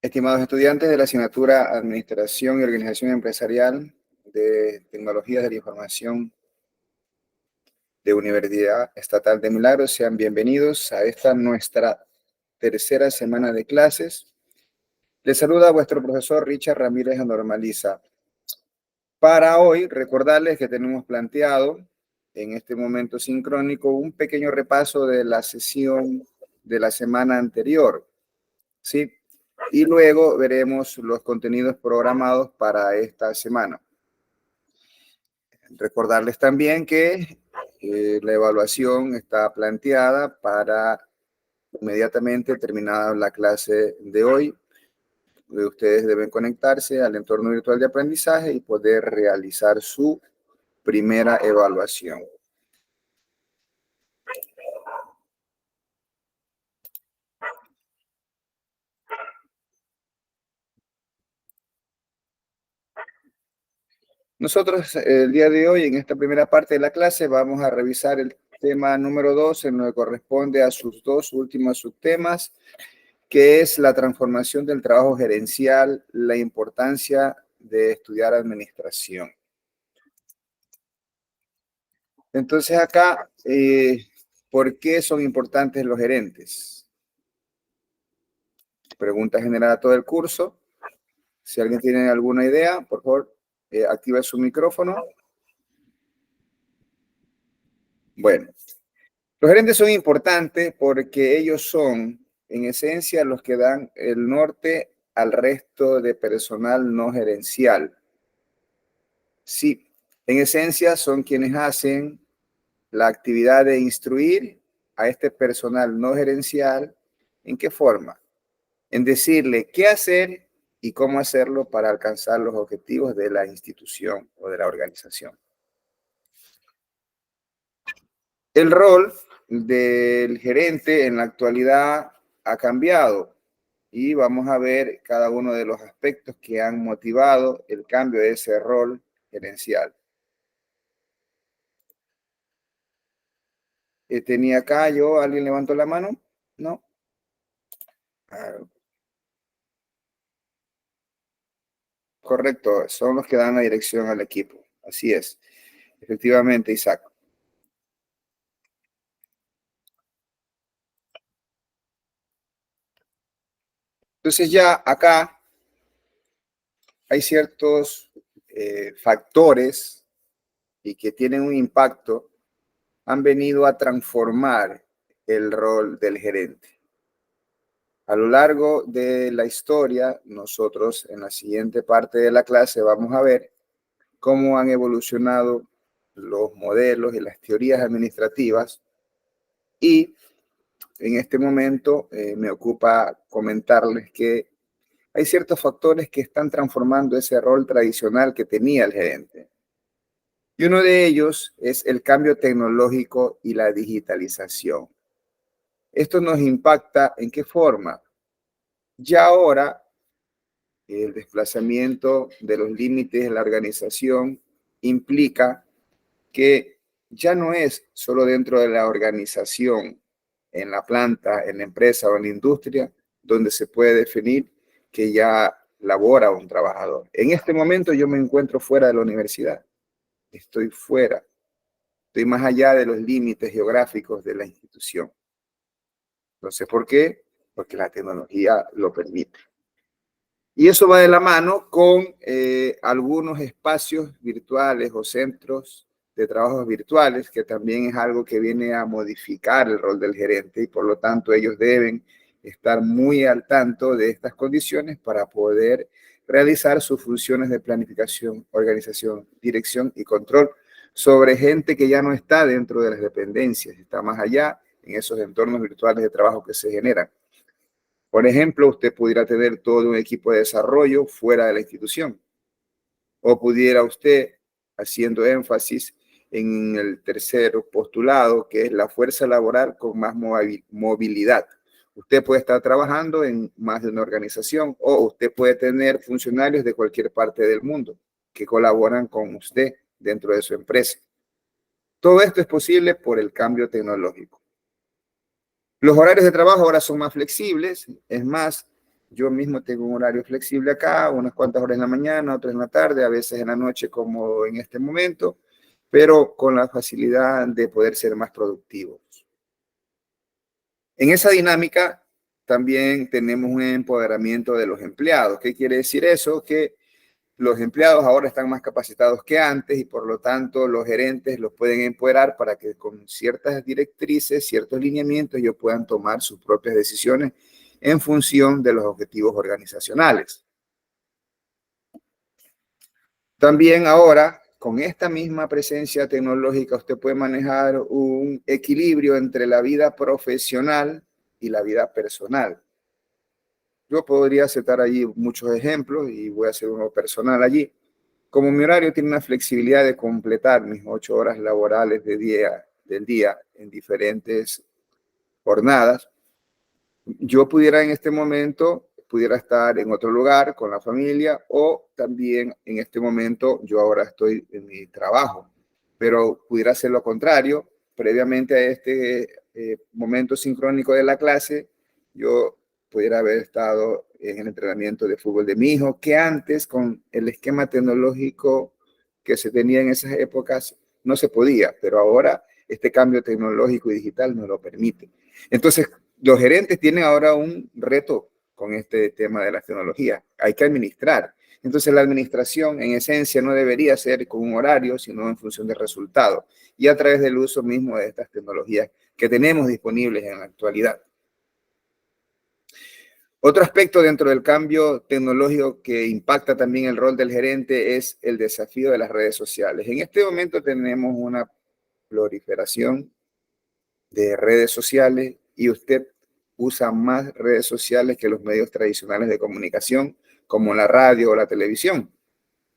Estimados estudiantes de la asignatura Administración y Organización Empresarial de Tecnologías de la Información de Universidad Estatal de Milagros, sean bienvenidos a esta nuestra tercera semana de clases. Les saluda vuestro profesor Richard Ramírez Normaliza. Para hoy, recordarles que tenemos planteado en este momento sincrónico un pequeño repaso de la sesión de la semana anterior, ¿sí? Y luego veremos los contenidos programados para esta semana. Recordarles también que la evaluación está planteada para inmediatamente terminada la clase de hoy. Ustedes deben conectarse al entorno virtual de aprendizaje y poder realizar su primera evaluación. Nosotros el día de hoy, en esta primera parte de la clase, vamos a revisar el tema número 2, en lo que corresponde a sus dos últimos subtemas, que es la transformación del trabajo gerencial, la importancia de estudiar administración. Entonces acá, ¿por qué son importantes los gerentes? Pregunta generada todo el curso. Si alguien tiene alguna idea, por favor, activa su micrófono. Bueno, los gerentes son importantes porque ellos son, en esencia, los que dan el norte al resto de personal no gerencial. Sí, en esencia son quienes hacen la actividad de instruir a este personal no gerencial. ¿En qué forma? En decirle qué hacer y cómo hacerlo para alcanzar los objetivos de la institución o de la organización. El rol del gerente en la actualidad ha cambiado y vamos a ver cada uno de los aspectos que han motivado el cambio de ese rol gerencial. Tenía acá yo, ¿alguien levantó la mano? ¿No? Claro. Correcto, son los que dan la dirección al equipo. Así es. Efectivamente, Isaac. Entonces ya acá hay ciertos factores y que tienen un impacto, han venido a transformar el rol del gerente. A lo largo de la historia, nosotros en la siguiente parte de la clase vamos a ver cómo han evolucionado los modelos y las teorías administrativas y en este momento me ocupa comentarles que hay ciertos factores que están transformando ese rol tradicional que tenía el gerente. Y uno de ellos es el cambio tecnológico y la digitalización. Esto nos impacta ¿en qué forma? Ya ahora el desplazamiento de los límites de la organización implica que ya no es solo dentro de la organización, en la planta, en la empresa o en la industria, donde se puede definir que ya labora un trabajador. En este momento yo me encuentro fuera de la universidad, estoy fuera, estoy más allá de los límites geográficos de la institución. Entonces, ¿por qué? Porque la tecnología lo permite. Y eso va de la mano con algunos espacios virtuales o centros de trabajos virtuales, que también es algo que viene a modificar el rol del gerente y por lo tanto ellos deben estar muy al tanto de estas condiciones para poder realizar sus funciones de planificación, organización, dirección y control sobre gente que ya no está dentro de las dependencias, está más allá en esos entornos virtuales de trabajo que se generan. Por ejemplo, usted pudiera tener todo un equipo de desarrollo fuera de la institución. O pudiera usted, haciendo énfasis en el tercer postulado, que es la fuerza laboral con más movilidad. Usted puede estar trabajando en más de una organización o usted puede tener funcionarios de cualquier parte del mundo que colaboran con usted dentro de su empresa. Todo esto es posible por el cambio tecnológico. Los horarios de trabajo ahora son más flexibles, es más, Yo mismo tengo un horario flexible acá, unas cuantas horas en la mañana, otras en la tarde, a veces en la noche como en este momento, pero con la facilidad de poder ser más productivos. En esa dinámica también tenemos un empoderamiento de los empleados. ¿Qué quiere decir eso? Que los empleados ahora están más capacitados que antes y por lo tanto los gerentes los pueden empoderar para que con ciertas directrices, ciertos lineamientos, ellos puedan tomar sus propias decisiones en función de los objetivos organizacionales. También ahora, con esta misma presencia tecnológica, usted puede manejar un equilibrio entre la vida profesional y la vida personal. Yo podría citar allí muchos ejemplos y voy a hacer uno personal allí. Como mi horario tiene una flexibilidad de completar mis 8 horas laborales del día en diferentes jornadas, yo pudiera en este momento, pudiera estar en otro lugar con la familia o también en este momento yo ahora estoy en mi trabajo, pero pudiera hacer lo contrario. Previamente a este momento sincrónico de la clase, yo pudiera haber estado en el entrenamiento de fútbol de mi hijo, que antes con el esquema tecnológico que se tenía en esas épocas no se podía, pero ahora este cambio tecnológico y digital nos lo permite. Entonces, los gerentes tienen ahora un reto con este tema de la tecnología. Hay que administrar. Entonces, la administración en esencia no debería ser con un horario, sino en función de resultados y a través del uso mismo de estas tecnologías que tenemos disponibles en la actualidad. Otro aspecto dentro del cambio tecnológico que impacta también el rol del gerente es el desafío de las redes sociales. En este momento tenemos una proliferación de redes sociales y usted usa más redes sociales que los medios tradicionales de comunicación, como la radio o la televisión,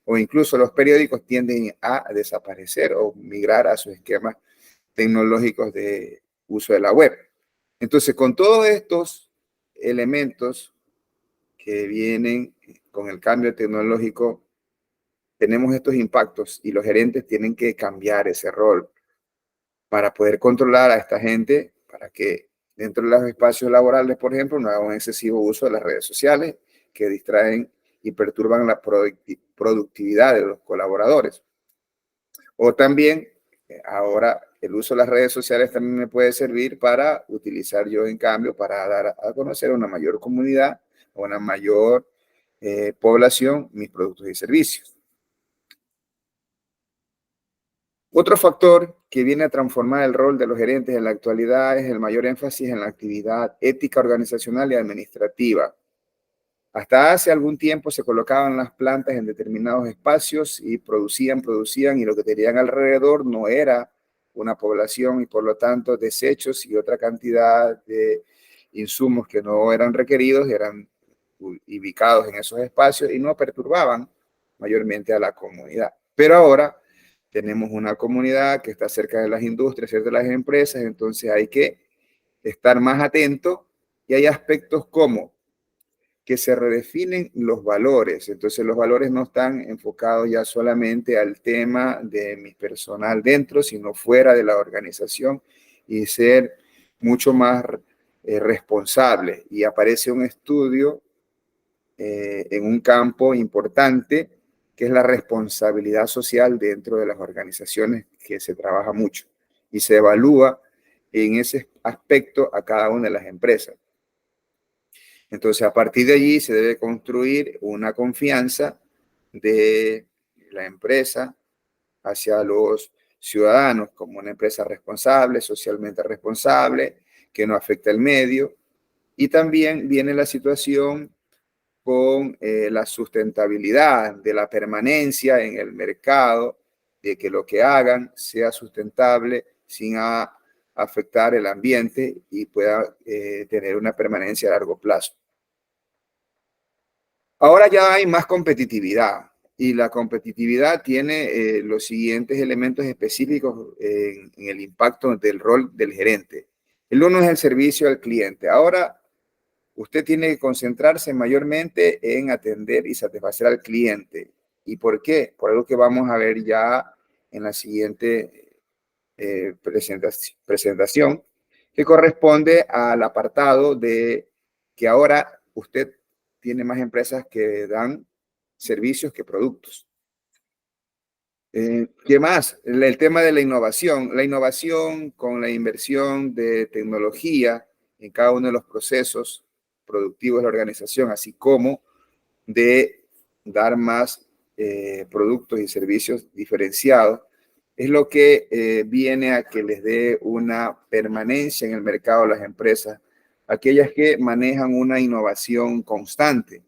o incluso los periódicos tienden a desaparecer o migrar a sus esquemas tecnológicos de uso de la web. Entonces, con todos estos elementos que vienen con el cambio tecnológico, tenemos estos impactos y los gerentes tienen que cambiar ese rol para poder controlar a esta gente, para que dentro de los espacios laborales, por ejemplo, no haga un excesivo uso de las redes sociales que distraen y perturban la productividad de los colaboradores. O también, ahora el uso de las redes sociales también me puede servir para utilizar yo, en cambio, para dar a conocer a una mayor comunidad, a una mayor población, mis productos y servicios. Otro factor que viene a transformar el rol de los gerentes en la actualidad es el mayor énfasis en la actividad ética organizacional y administrativa. Hasta hace algún tiempo se colocaban las plantas en determinados espacios y producían, y lo que tenían alrededor no era una población y por lo tanto desechos y otra cantidad de insumos que no eran requeridos eran ubicados en esos espacios y no perturbaban mayormente a la comunidad. Pero ahora tenemos una comunidad que está cerca de las industrias, cerca de las empresas, entonces hay que estar más atento y hay aspectos como que se redefinen los valores. Entonces los valores no están enfocados ya solamente al tema de mi personal dentro, sino fuera de la organización y ser mucho más responsable. Y aparece un estudio en un campo importante que es la responsabilidad social dentro de las organizaciones, que se trabaja mucho y se evalúa en ese aspecto a cada una de las empresas. Entonces, a partir de allí se debe construir una confianza de la empresa hacia los ciudadanos como una empresa responsable, socialmente responsable, que no afecta al medio. Y también viene la situación con la sustentabilidad de la permanencia en el mercado, de que lo que hagan sea sustentable sin afectar el ambiente y pueda tener una permanencia a largo plazo. Ahora ya hay más competitividad y la competitividad tiene los siguientes elementos específicos en el impacto del rol del gerente. El uno es el servicio al cliente. Ahora usted tiene que concentrarse mayormente en atender y satisfacer al cliente. ¿Y por qué? Por algo que vamos a ver ya en la siguiente presentación, que corresponde al apartado de que ahora usted tiene más empresas que dan servicios que productos. ¿Qué más? El tema de la innovación. La innovación con la inversión de tecnología en cada uno de los procesos productivos de la organización, así como de dar más productos y servicios diferenciados, es lo que viene a que les dé una permanencia en el mercado a las empresas, aquellas que manejan una innovación constante.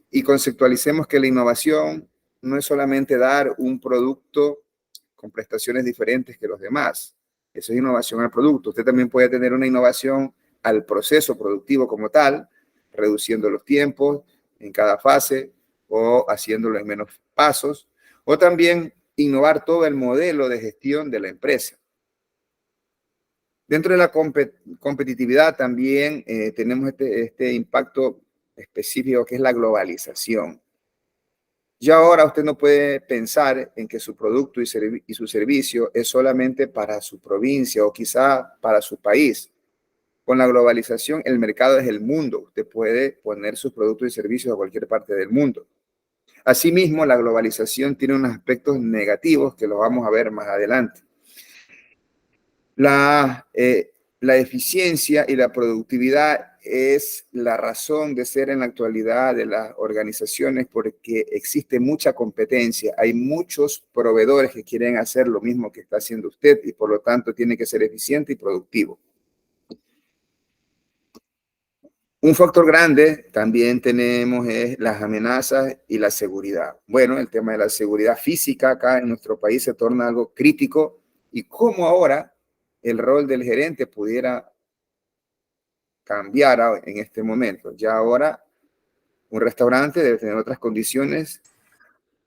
Y conceptualicemos que la innovación no es solamente dar un producto con prestaciones diferentes que los demás. Eso es innovación al producto. Usted también puede tener una innovación al proceso productivo como tal, reduciendo los tiempos en cada fase o haciéndolo en menos pasos, o también innovar todo el modelo de gestión de la empresa. Dentro de la competitividad también tenemos este impacto específico que es la globalización. Ya ahora usted no puede pensar en que su producto y su servicio es solamente para su provincia o quizá para su país. Con la globalización, el mercado es el mundo. Usted puede poner sus productos y servicios a cualquier parte del mundo. Asimismo, la globalización tiene unos aspectos negativos que los vamos a ver más adelante. La eficiencia y la productividad es la razón de ser en la actualidad de las organizaciones porque existe mucha competencia. Hay muchos proveedores que quieren hacer lo mismo que está haciendo usted y por lo tanto tiene que ser eficiente y productivo. Un factor grande también tenemos es las amenazas y la seguridad. Bueno, el tema de la seguridad física acá en nuestro país se torna algo crítico y cómo ahora el rol del gerente pudiera cambiar en este momento. Ya ahora un restaurante debe tener otras condiciones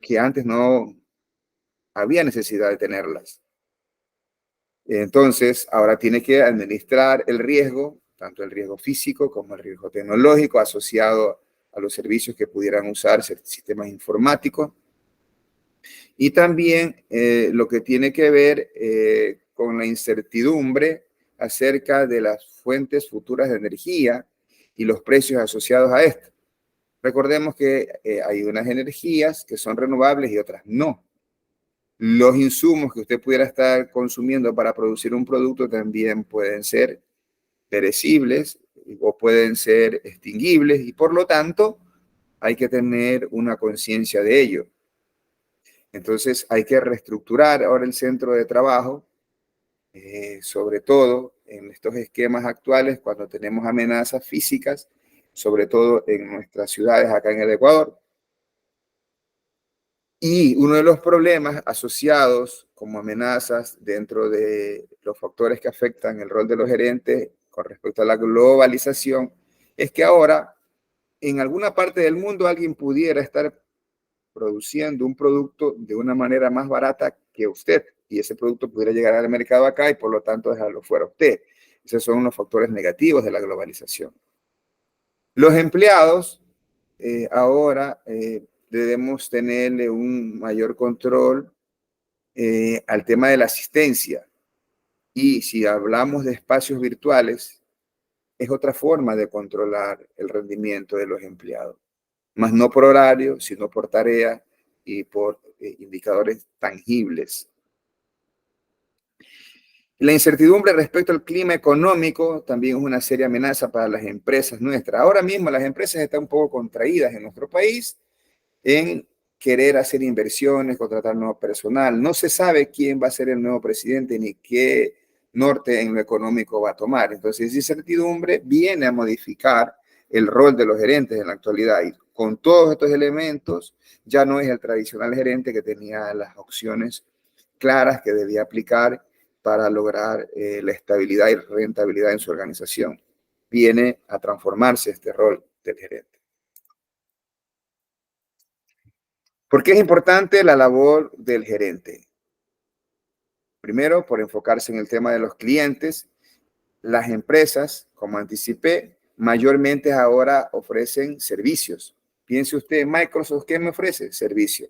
que antes no había necesidad de tenerlas. Entonces, ahora tiene que administrar el riesgo, tanto el riesgo físico como el riesgo tecnológico asociado a los servicios que pudieran usar sistemas informáticos. Y también lo que tiene que ver con la incertidumbre acerca de las fuentes futuras de energía y los precios asociados a esto. Recordemos que hay unas energías que son renovables y otras no. Los insumos que usted pudiera estar consumiendo para producir un producto también pueden ser perecibles o pueden ser extinguibles y por lo tanto hay que tener una conciencia de ello. Entonces hay que reestructurar ahora el centro de trabajo, sobre todo en estos esquemas actuales cuando tenemos amenazas físicas, sobre todo en nuestras ciudades acá en el Ecuador. Y uno de los problemas asociados como amenazas dentro de los factores que afectan el rol de los gerentes con respecto a la globalización es que ahora en alguna parte del mundo alguien pudiera estar produciendo un producto de una manera más barata que usted y ese producto pudiera llegar al mercado acá y por lo tanto dejarlo fuera usted. Esos son los factores negativos de la globalización. Los empleados ahora debemos tenerle un mayor control al tema de la asistencia. Y si hablamos de espacios virtuales, es otra forma de controlar el rendimiento de los empleados. Más no por horario, sino por tarea y por indicadores tangibles. La incertidumbre respecto al clima económico también es una seria amenaza para las empresas nuestras. Ahora mismo las empresas están un poco contraídas en nuestro país en querer hacer inversiones, contratar nuevo personal. No se sabe quién va a ser el nuevo presidente ni qué norte en lo económico va a tomar. Entonces, esa incertidumbre viene a modificar el rol de los gerentes en la actualidad. Y con todos estos elementos, ya no es el tradicional gerente que tenía las opciones claras que debía aplicar para lograr la estabilidad y rentabilidad en su organización. Viene a transformarse este rol del gerente. ¿Por qué es importante la labor del gerente? Primero, por enfocarse en el tema de los clientes. Las empresas, como anticipé, mayormente ahora ofrecen servicios. Piense usted, Microsoft, ¿qué me ofrece? Servicio.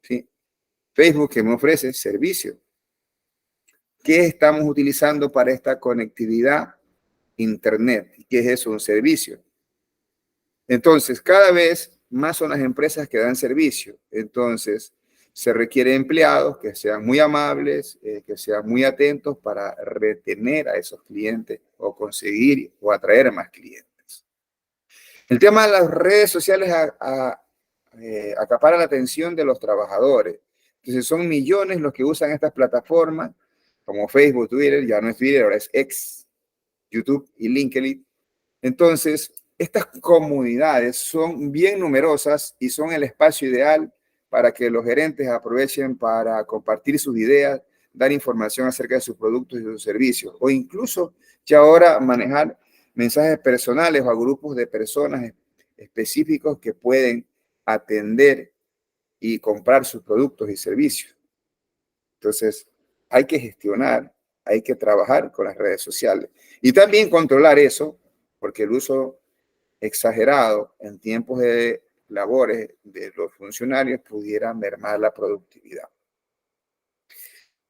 ¿Sí? Facebook, ¿qué me ofrece? Servicio. ¿Qué estamos utilizando para esta conectividad? Internet. ¿Qué es eso? Un servicio. Entonces, cada vez más son las empresas que dan servicio. Entonces, se requiere empleados que sean muy amables, que sean muy atentos para retener a esos clientes o conseguir o atraer más clientes. El tema de las redes sociales acapara la atención de los trabajadores. Entonces, son millones los que usan estas plataformas, como Facebook, Twitter, ya no es Twitter, ahora es X, YouTube y LinkedIn. Entonces, estas comunidades son bien numerosas y son el espacio ideal para que los gerentes aprovechen para compartir sus ideas, dar información acerca de sus productos y sus servicios, o incluso ya ahora manejar mensajes personales o a grupos de personas específicos que pueden atender y comprar sus productos y servicios. Entonces, hay que gestionar, hay que trabajar con las redes sociales y también controlar eso, porque el uso exagerado en tiempos de labores de los funcionarios pudiera mermar la productividad.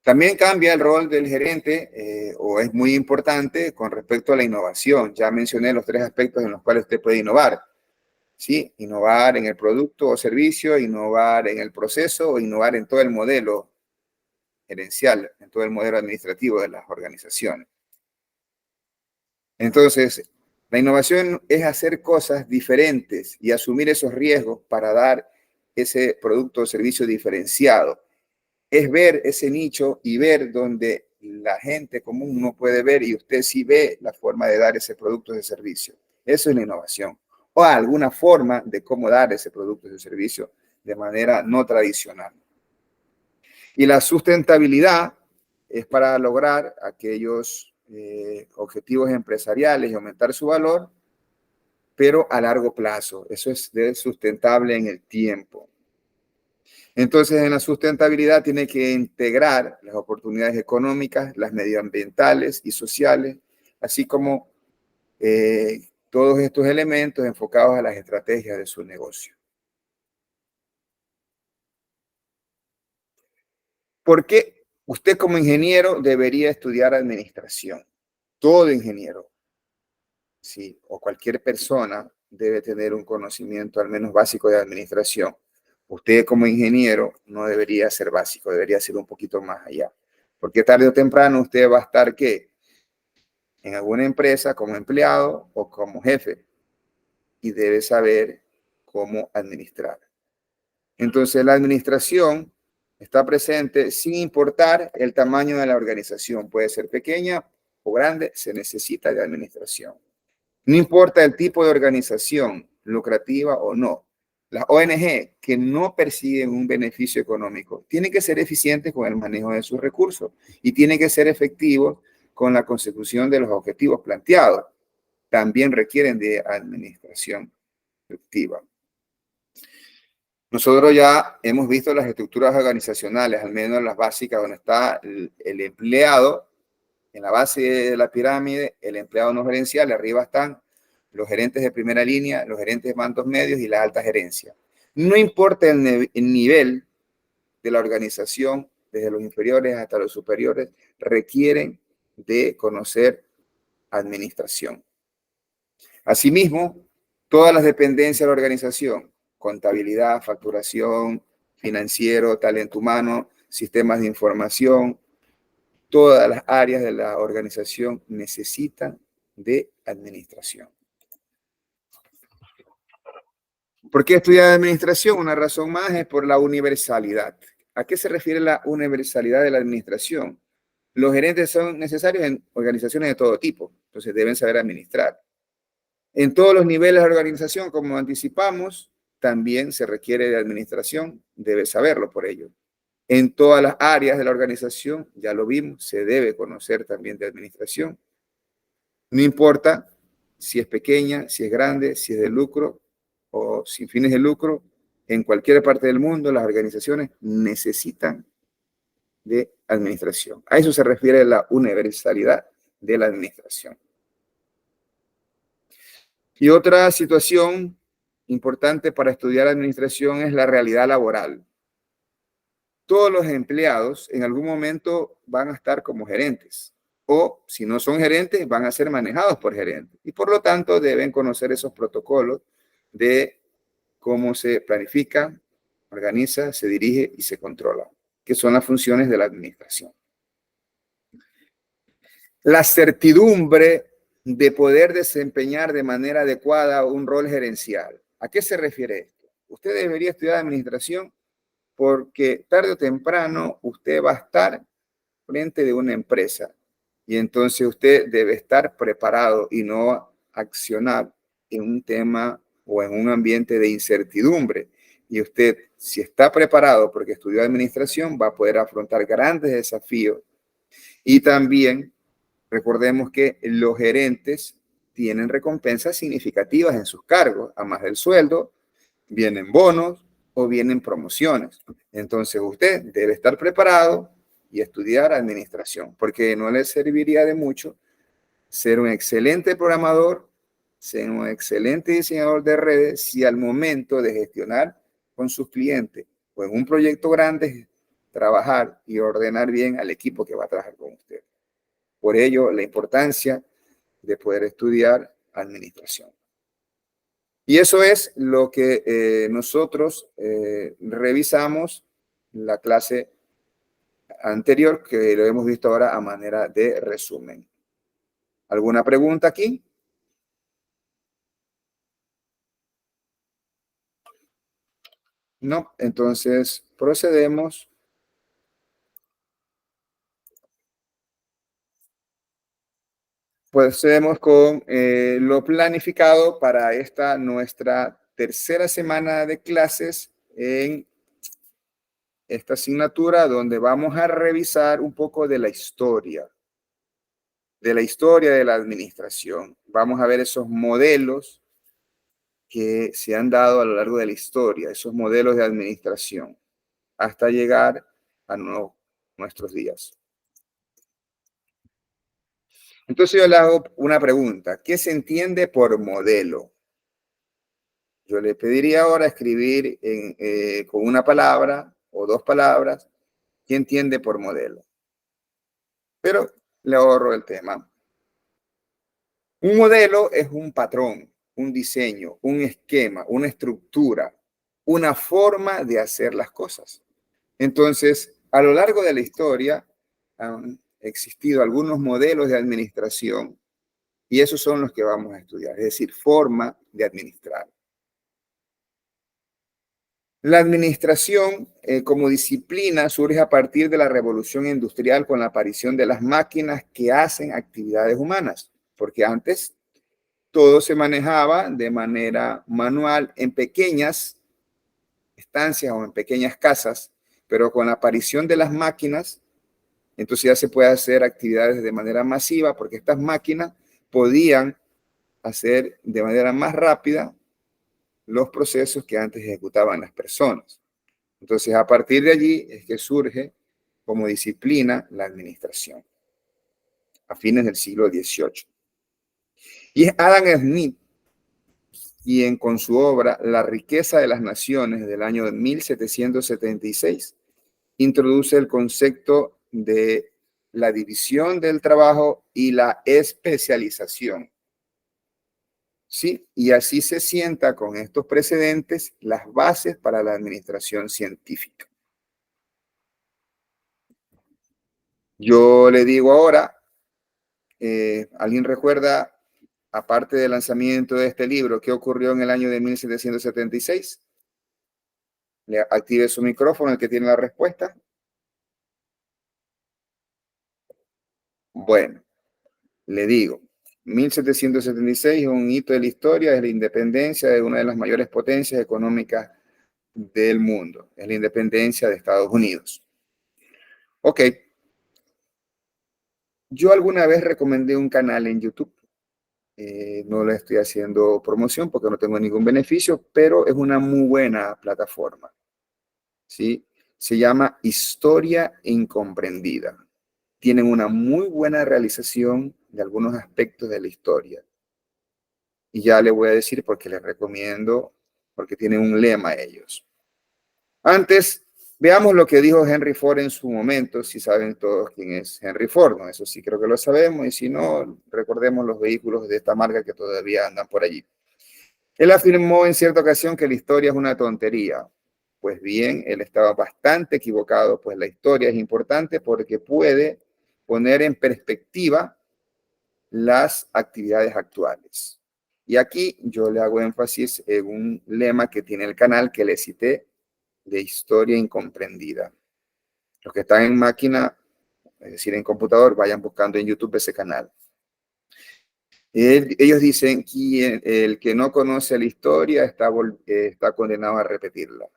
También cambia el rol del gerente o es muy importante con respecto a la innovación. Ya mencioné los 3 aspectos en los cuales usted puede innovar. ¿Sí? Innovar en el producto o servicio, innovar en el proceso o innovar en todo el modelo gerencial, en todo el modelo administrativo de las organizaciones. Entonces, la innovación es hacer cosas diferentes y asumir esos riesgos para dar ese producto o servicio diferenciado. Es ver ese nicho y ver donde la gente común no puede ver y usted sí ve la forma de dar ese producto o ese servicio. Eso es la innovación. O alguna forma de cómo dar ese producto o ese servicio de manera no tradicional. Y la sustentabilidad es para lograr aquellos objetivos empresariales y aumentar su valor, pero a largo plazo. Eso es sustentable en el tiempo. Entonces, en la sustentabilidad tiene que integrar las oportunidades económicas, las medioambientales y sociales, así como todos estos elementos enfocados a las estrategias de su negocio. ¿Por qué usted como ingeniero debería estudiar administración? Todo ingeniero, sí, o cualquier persona debe tener un conocimiento al menos básico de administración. Usted como ingeniero no debería ser básico, debería ser un poquito más allá. Porque tarde o temprano usted va a estar, ¿qué? En alguna empresa como empleado o como jefe y debe saber cómo administrar. Entonces, la administración está presente sin importar el tamaño de la organización. Puede ser pequeña o grande, se necesita de administración. No importa el tipo de organización, lucrativa o no. Las ONG que no persiguen un beneficio económico tienen que ser eficientes con el manejo de sus recursos y tienen que ser efectivos con la consecución de los objetivos planteados. También requieren de administración efectiva. Nosotros ya hemos visto las estructuras organizacionales, al menos las básicas, donde está el empleado en la base de la pirámide, el empleado no gerencial, arriba están los gerentes de primera línea, los gerentes de mandos medios y la alta gerencia. No importa el nivel de la organización, desde los inferiores hasta los superiores, requieren de conocer administración. Asimismo, todas las dependencias de la organización, contabilidad, facturación, financiero, talento humano, sistemas de información, todas las áreas de la organización necesitan de administración. ¿Por qué estudiar administración? Una razón más es por la universalidad. ¿A qué se refiere la universalidad de la administración? Los gerentes son necesarios en organizaciones de todo tipo, entonces deben saber administrar. En todos los niveles de organización, como anticipamos, también se requiere de administración, debe saberlo por ello. En todas las áreas de la organización, ya lo vimos, se debe conocer también de administración. No importa si es pequeña, si es grande, si es de lucro o sin fines de lucro, en cualquier parte del mundo las organizaciones necesitan de administración. A eso se refiere la universalidad de la administración. Y otra situación importante para estudiar administración es la realidad laboral. Todos los empleados en algún momento van a estar como gerentes o si no son gerentes van a ser manejados por gerentes y por lo tanto deben conocer esos protocolos de cómo se planifica, organiza, se dirige y se controla, que son las funciones de la administración. La certidumbre de poder desempeñar de manera adecuada un rol gerencial. ¿A qué se refiere esto? Usted debería estudiar administración porque tarde o temprano usted va a estar frente de una empresa y entonces usted debe estar preparado y no accionar en un tema o en un ambiente de incertidumbre. Y usted, si está preparado porque estudió administración, va a poder afrontar grandes desafíos. Y también recordemos que los gerentes tienen recompensas significativas en sus cargos, a más del sueldo, vienen bonos o vienen promociones. Entonces usted debe estar preparado y estudiar administración, porque no le serviría de mucho ser un excelente programador, ser un excelente diseñador de redes, si al momento de gestionar con sus clientes o en un proyecto grande, trabajar y ordenar bien al equipo que va a trabajar con usted. Por ello, la importancia de poder estudiar administración. Y eso es lo que nosotros revisamos en la clase anterior, que lo hemos visto ahora a manera de resumen. ¿Alguna pregunta aquí? No, entonces procedemos. Procedemos con lo planificado para esta nuestra tercera semana de clases en esta asignatura, donde vamos a revisar un poco de la historia de la administración. Vamos a ver esos modelos que se han dado a lo largo de la historia, esos modelos de administración, hasta llegar a nuestros días. Entonces yo le hago una pregunta. ¿Qué se entiende por modelo? Yo le pediría ahora escribir con una palabra o dos palabras. ¿Qué entiende por modelo? Pero le ahorro el tema. Un modelo es un patrón, un diseño, un esquema, una estructura, una forma de hacer las cosas. Entonces, a lo largo de la historia han existido algunos modelos de administración y esos son los que vamos a estudiar, es decir, forma de administrar. La administración como disciplina surge a partir de la revolución industrial con la aparición de las máquinas que hacen actividades humanas, porque antes todo se manejaba de manera manual en pequeñas estancias o en pequeñas casas, pero con la aparición de las máquinas, entonces ya se puede hacer actividades de manera masiva porque estas máquinas podían hacer de manera más rápida los procesos que antes ejecutaban las personas. Entonces, a partir de allí es que surge como disciplina la administración, a fines del siglo XVIII. Y es Adam Smith quien con su obra La riqueza de las naciones del año 1776 introduce el concepto de la división del trabajo y la especialización. Sí, y así se sienta con estos precedentes las bases para la administración científica. Yo le digo ahora, ¿alguien recuerda, aparte del lanzamiento de este libro, qué ocurrió en el año de 1776? Le active su micrófono, el que tiene la respuesta. Bueno, le digo, 1776 es un hito de la historia, es la independencia de una de las mayores potencias económicas del mundo, es la independencia de Estados Unidos. Ok, yo alguna vez recomendé un canal en YouTube, no le estoy haciendo promoción porque no tengo ningún beneficio, pero es una muy buena plataforma, ¿sí? Se llama Historia Incomprendida. Tienen una muy buena realización de algunos aspectos de la historia. Y ya le voy a decir por qué les recomiendo, porque tienen un lema ellos. Antes, veamos lo que dijo Henry Ford en su momento, si saben todos quién es Henry Ford, ¿no? Eso sí creo que lo sabemos, y si no, recordemos los vehículos de esta marca que todavía andan por allí. Él afirmó en cierta ocasión que la historia es una tontería. Pues bien, él estaba bastante equivocado, pues la historia es importante porque puede poner en perspectiva las actividades actuales. Y aquí yo le hago énfasis en un lema que tiene el canal que le cité, de historia incomprendida. Los que están en máquina, es decir, en computador, vayan buscando en YouTube ese canal. Ellos dicen que el que no conoce la historia está condenado a repetirla.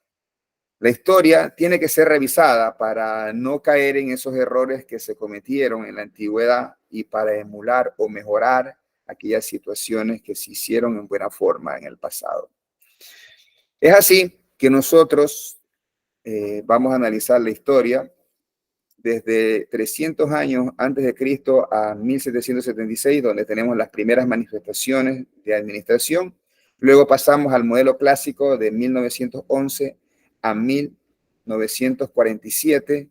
La historia tiene que ser revisada para no caer en esos errores que se cometieron en la antigüedad y para emular o mejorar aquellas situaciones que se hicieron en buena forma en el pasado. Es así que nosotros vamos a analizar la historia desde 300 años antes de Cristo a 1776, donde tenemos las primeras manifestaciones de administración. Luego pasamos al modelo clásico de 1911 a 1947,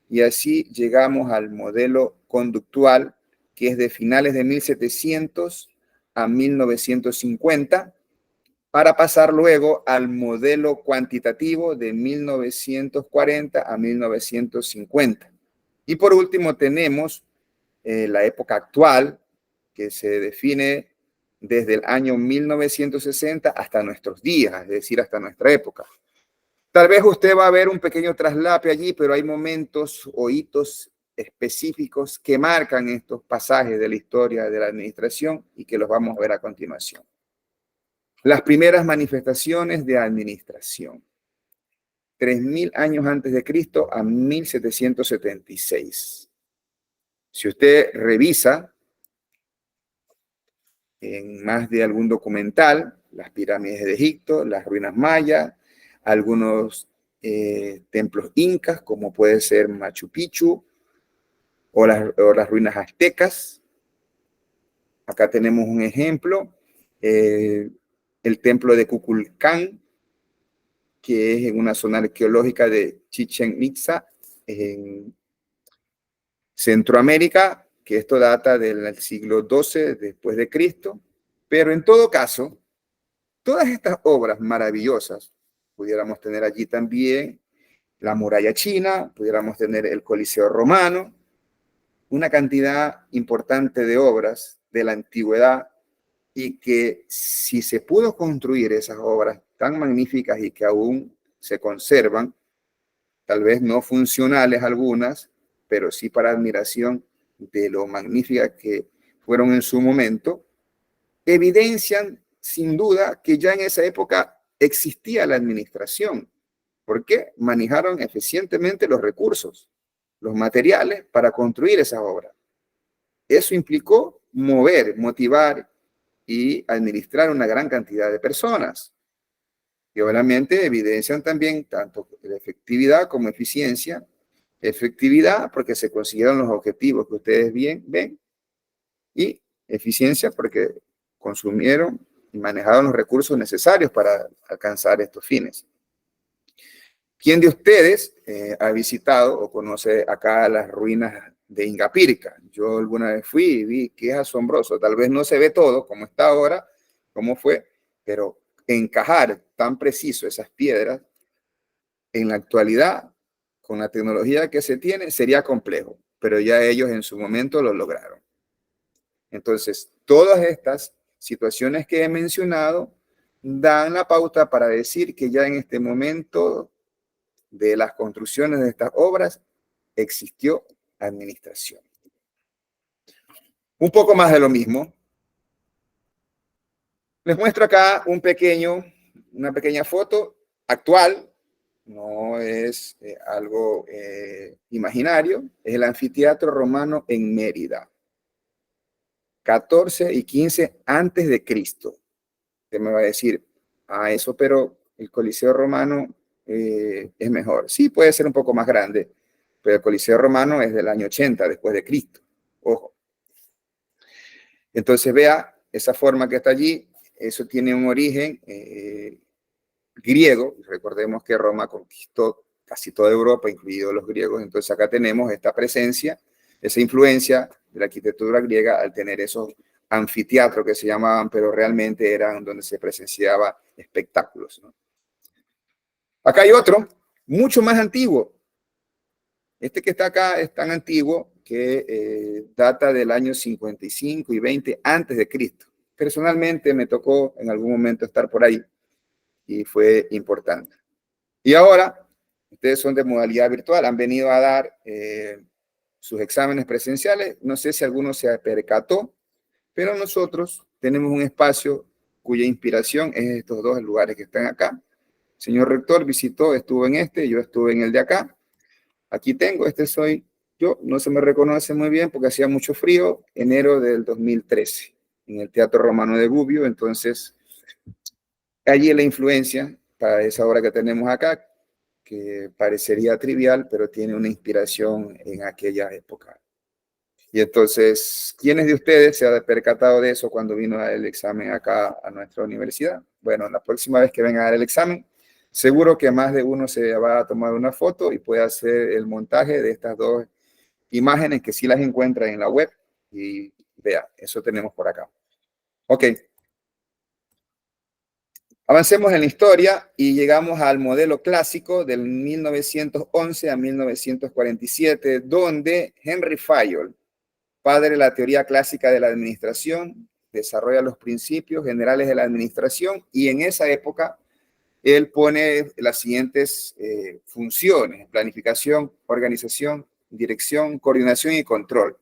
y así llegamos al modelo conductual, que es de finales de 1700 a 1950, para pasar luego al modelo cuantitativo de 1940 a 1950. Y por último tenemos la época actual, que se define desde el año 1960 hasta nuestros días, es decir, hasta nuestra época. Tal vez usted va a ver un pequeño traslape allí, pero hay momentos o hitos específicos que marcan estos pasajes de la historia de la administración y que los vamos a ver a continuación. Las primeras manifestaciones de administración. 3000 años antes de Cristo a 1776. Si usted revisa en más de algún documental, las pirámides de Egipto, las ruinas mayas, algunos templos incas, como puede ser Machu Picchu, o las ruinas aztecas. Acá tenemos un ejemplo, el templo de Kukulcán, que es en una zona arqueológica de Chichén Itzá, en Centroamérica, que esto data del siglo XII después de Cristo. Pero en todo caso, todas estas obras maravillosas, pudiéramos tener allí también la muralla china, pudiéramos tener el Coliseo romano, una cantidad importante de obras de la antigüedad, y que si se pudo construir esas obras tan magníficas y que aún se conservan, tal vez no funcionales algunas, pero sí para admiración de lo magníficas que fueron en su momento, evidencian sin duda que ya en esa época existía la administración, porque manejaron eficientemente los recursos, los materiales para construir esas obras. Eso implicó mover, motivar y administrar una gran cantidad de personas. Y obviamente evidencian también tanto la efectividad como eficiencia. Efectividad porque se consiguieron los objetivos que ustedes bien ven, y eficiencia porque consumieron y manejaron los recursos necesarios para alcanzar estos fines. ¿Quién de ustedes ha visitado o conoce acá las ruinas de Ingapirca? Yo alguna vez fui y vi que es asombroso. Tal vez no se ve todo como está ahora, como fue, pero encajar tan preciso esas piedras en la actualidad, con la tecnología que se tiene, sería complejo, pero ya ellos en su momento lo lograron. Entonces, todas estas situaciones que he mencionado dan la pauta para decir que ya en este momento de las construcciones de estas obras existió administración. Un poco más de lo mismo. Les muestro acá una pequeña foto actual, no es algo imaginario, es el anfiteatro romano en Mérida, 14 y 15 antes de Cristo. Usted me va a decir, eso, pero el Coliseo romano es mejor. Sí, puede ser un poco más grande, pero el Coliseo romano es del año 80 después de Cristo. Ojo. Entonces vea esa forma que está allí, eso tiene un origen griego. Recordemos que Roma conquistó casi toda Europa, incluidos los griegos. Entonces acá tenemos esta presencia, esa influencia de la arquitectura griega al tener esos anfiteatro que se llamaban, pero realmente eran donde se presenciaba espectáculos, ¿no? Acá hay otro, mucho más antiguo. Este que está acá es tan antiguo que data del año 55 y 20 antes de Cristo. Personalmente me tocó en algún momento estar por ahí y fue importante. Y ahora, ustedes son de modalidad virtual, han venido a dar sus exámenes presenciales. No sé si alguno se percató, pero nosotros tenemos un espacio cuya inspiración es estos dos lugares que están acá. El señor rector visitó, estuvo en este, yo estuve en el de acá. Aquí tengo, este soy yo, no se me reconoce muy bien porque hacía mucho frío, enero del 2013, en el Teatro Romano de Gubbio. Entonces, allí la influencia para esa obra que tenemos acá, que parecería trivial, pero tiene una inspiración en aquella época. Y entonces, ¿quiénes de ustedes se han percatado de eso cuando vino a dar el examen acá a nuestra universidad? Bueno, la próxima vez que venga a dar el examen, seguro que más de uno se va a tomar una foto y puede hacer el montaje de estas dos imágenes que sí las encuentra en la web. Y vea, eso tenemos por acá. Ok. Avancemos en la historia y llegamos al modelo clásico del 1911 a 1947, donde Henry Fayol, padre de la teoría clásica de la administración, desarrolla los principios generales de la administración y en esa época él pone las siguientes funciones: planificación, organización, dirección, coordinación y control.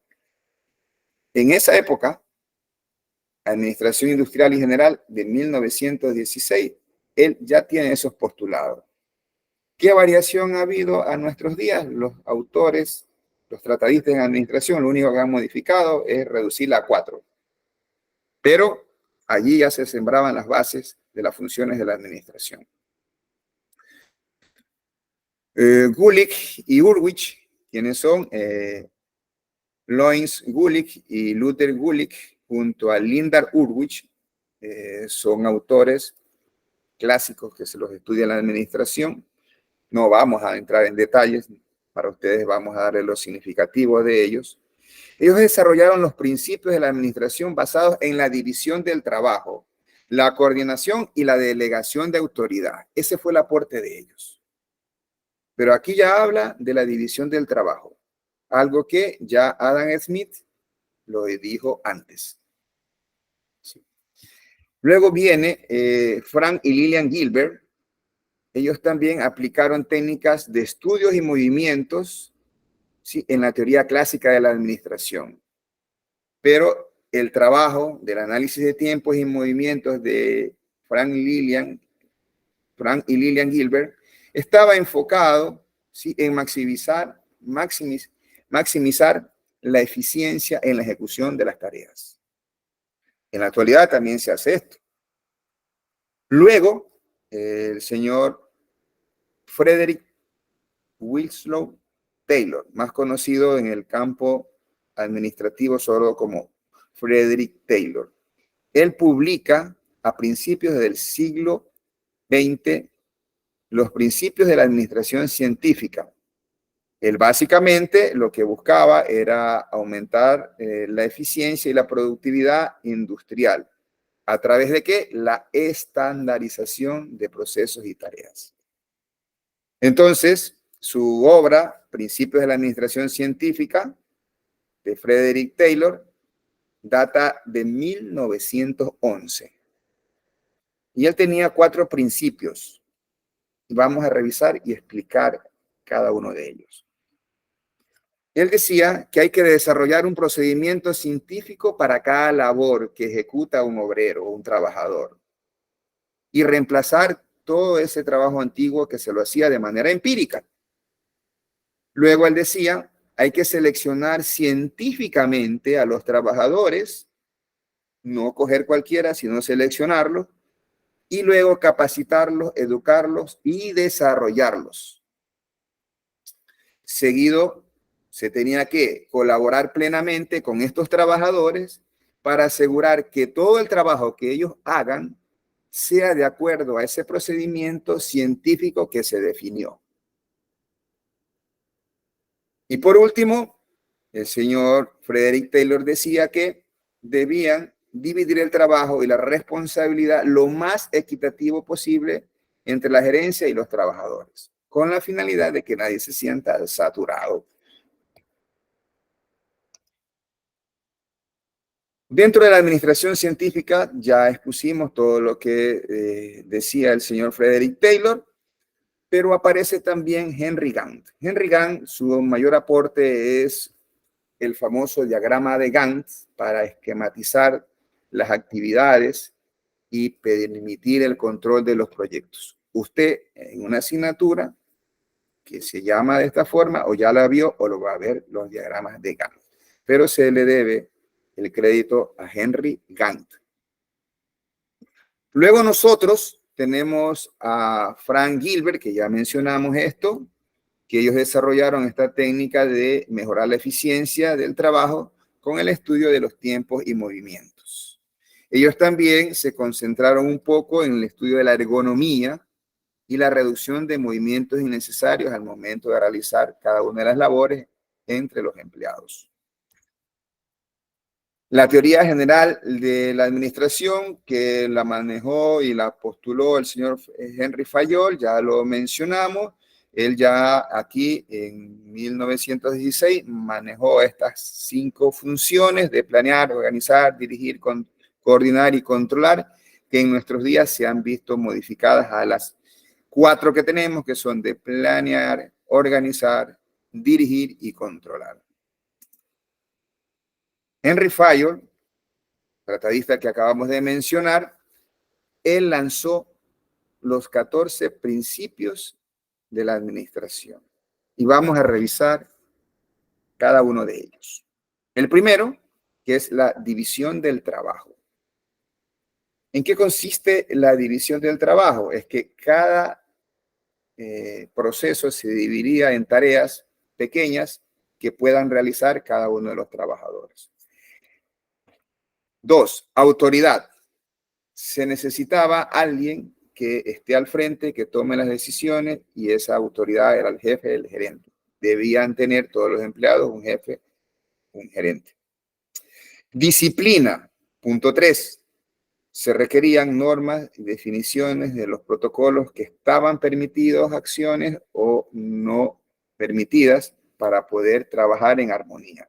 En esa época, Administración Industrial y General de 1916, él ya tiene esos postulados. ¿Qué variación ha habido a nuestros días? Los autores, los tratadistas en administración, lo único que han modificado es reducirla a 4. Pero allí ya se sembraban las bases de las funciones de la administración. Gulick y Ulrich, quienes son Lorenz Gulick y Luther Gulick, junto a Lindar Ulrich, son autores clásicos que se los estudia en la administración. No vamos a entrar en detalles, para ustedes vamos a darle los significativos de ellos. Ellos desarrollaron los principios de la administración basados en la división del trabajo, la coordinación y la delegación de autoridad. Ese fue el aporte de ellos. Pero aquí ya habla de la división del trabajo, algo que ya Adam Smith lo dijo antes. Sí. Luego viene Frank y Lillian Gilbert. Ellos también aplicaron técnicas de estudios y movimientos, ¿sí?, en la teoría clásica de la administración. Pero el trabajo del análisis de tiempos y movimientos de Frank y Lillian Gilbert estaba enfocado, ¿sí?, en maximizar la eficiencia en la ejecución de las tareas. En la actualidad también se hace esto. Luego, el señor Frederick Winslow Taylor, más conocido en el campo administrativo solo como Frederick Taylor. Él publica a principios del siglo XX los principios de la administración científica. Él básicamente lo que buscaba era aumentar la eficiencia y la productividad industrial. ¿A través de qué? La estandarización de procesos y tareas. Entonces, su obra, Principios de la Administración Científica, de Frederick Taylor, data de 1911. Y él tenía 4 principios. Vamos a revisar y explicar cada uno de ellos. Él decía que hay que desarrollar un procedimiento científico para cada labor que ejecuta un obrero o un trabajador y reemplazar todo ese trabajo antiguo que se lo hacía de manera empírica. Luego él decía, hay que seleccionar científicamente a los trabajadores, no coger cualquiera, sino seleccionarlos, y luego capacitarlos, educarlos y desarrollarlos. Seguido, se tenía que colaborar plenamente con estos trabajadores para asegurar que todo el trabajo que ellos hagan sea de acuerdo a ese procedimiento científico que se definió. Y por último, el señor Frederick Taylor decía que debían dividir el trabajo y la responsabilidad lo más equitativo posible entre la gerencia y los trabajadores, con la finalidad de que nadie se sienta saturado. Dentro de la administración científica ya expusimos todo lo que decía el señor Frederick Taylor, pero aparece también Henry Gantt. Henry Gantt, su mayor aporte es el famoso diagrama de Gantt para esquematizar las actividades y permitir el control de los proyectos. Usted en una asignatura que se llama de esta forma, o ya la vio o lo va a ver, los diagramas de Gantt, pero se le debe el crédito a Henry Gantt. Luego nosotros tenemos a Frank Gilbert, que ya mencionamos esto, que ellos desarrollaron esta técnica de mejorar la eficiencia del trabajo con el estudio de los tiempos y movimientos. Ellos también se concentraron un poco en el estudio de la ergonomía y la reducción de movimientos innecesarios al momento de realizar cada una de las labores entre los empleados. La teoría general de la administración, que la manejó y la postuló el señor Henry Fayol, ya lo mencionamos. Él ya aquí en 1916 manejó estas 5 funciones de planear, organizar, dirigir, coordinar y controlar, que en nuestros días se han visto modificadas a las 4 que tenemos, que son de planear, organizar, dirigir y controlar. Henry Fayol, tratadista que acabamos de mencionar, él lanzó los 14 principios de la administración. Y vamos a revisar cada uno de ellos. El primero, que es la división del trabajo. ¿En qué consiste la división del trabajo? Es que cada proceso se dividiría en tareas pequeñas que puedan realizar cada uno de los trabajadores. 2, autoridad. Se necesitaba alguien que esté al frente, que tome las decisiones, y esa autoridad era el jefe, el gerente. Debían tener todos los empleados un jefe, un gerente. Disciplina. Punto 3. Se requerían normas y definiciones de los protocolos que estaban permitidos acciones o no permitidas para poder trabajar en armonía.